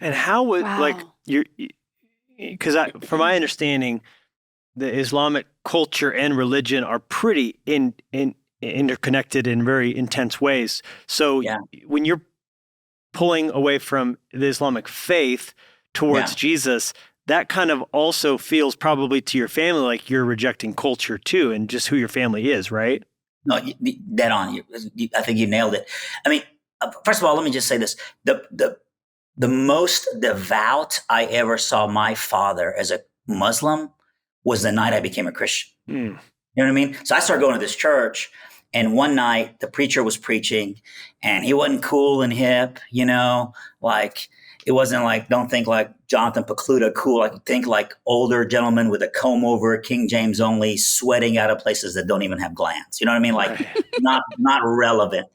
And how would like Wow. you're because from my understanding, the Islamic culture and religion are pretty in interconnected in very intense ways. So Yeah. when you're pulling away from the Islamic faith towards Yeah. Jesus, that kind of also feels probably to your family like you're rejecting culture too, and just who your family is, right? No, dead on. I think you nailed it. I mean, first of all, let me just say this: the most devout I ever saw my father as a Muslim was the night I became a Christian. Mm. You know what I mean? So I started going to this church, and one night the preacher was preaching, and he wasn't cool and hip, like it wasn't like, don't think like Jonathan Pacluta cool. I think like older gentleman with a comb over, King James only, sweating out of places that don't even have glands. You know what I mean? Like Right. not relevant,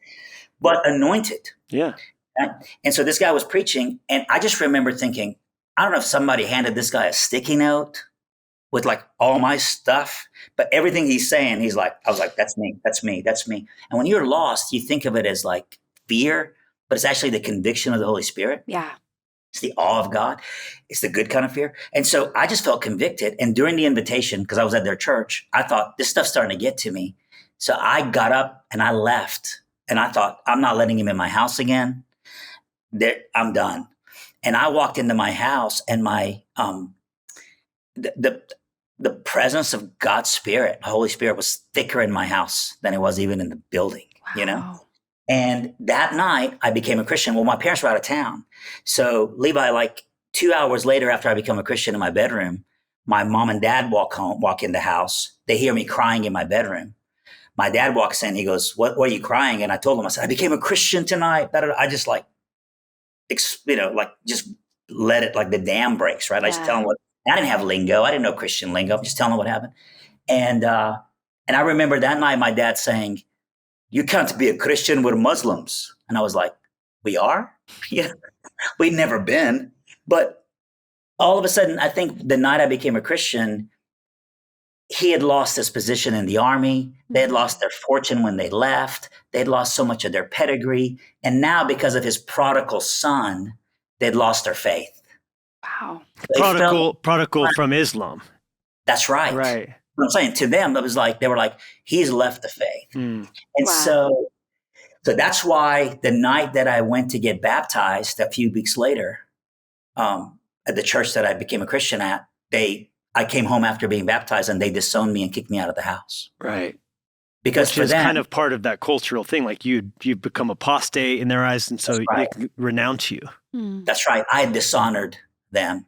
but anointed. Yeah. Right? And so this guy was preaching, and I just remember thinking, I don't know if somebody handed this guy a sticky note with like all my stuff, but everything he's saying, I was like, that's me, that's me, that's me. And when you're lost, you think of it as like fear, but it's actually the conviction of the Holy Spirit. Yeah. It's the awe of God. It's the good kind of fear. And so I just felt convicted. And during the invitation, because I was at their church, I thought this stuff's starting to get to me. So I got up and I left. And I thought, I'm not letting him in my house again. I'm done. And I walked into my house, and my the presence of God's Spirit, the Holy Spirit, was thicker in my house than it was even in the building, Wow. And that night I became a Christian. Well, my parents were out of town. So Levi, like 2 hours later after I become a Christian in my bedroom, my mom and dad walk in the house. They hear me crying in my bedroom. My dad walks in. He goes, what are you crying? And I told him, I said, I became a Christian tonight. I just like, like just let it, like the dam breaks, right? I just tell him I didn't have lingo. I didn't know Christian lingo. I'm just telling him what happened. And I remember that night my dad saying, you can't be a Christian, we're Muslims. And I was like, we are? Yeah, we'd never been. But all of a sudden, I think the night I became a Christian, he had lost his position in the army. They had lost their fortune when they left. They'd lost so much of their pedigree. And now, because of his prodigal son, they'd lost their faith. Wow. Prodigal from Islam. That's right. Right. I'm saying to them, it was like, they were like, he's left the faith. Mm. And Wow. so that's why the night that I went to get baptized a few weeks later, at the church that I became a Christian at, I came home after being baptized, and they disowned me and kicked me out of the house. Right. Because Which for is them, kind of part of that cultural thing. Like you've become apostate in their eyes, and so That's right. they can renounce you. Mm. That's right. I had dishonored them.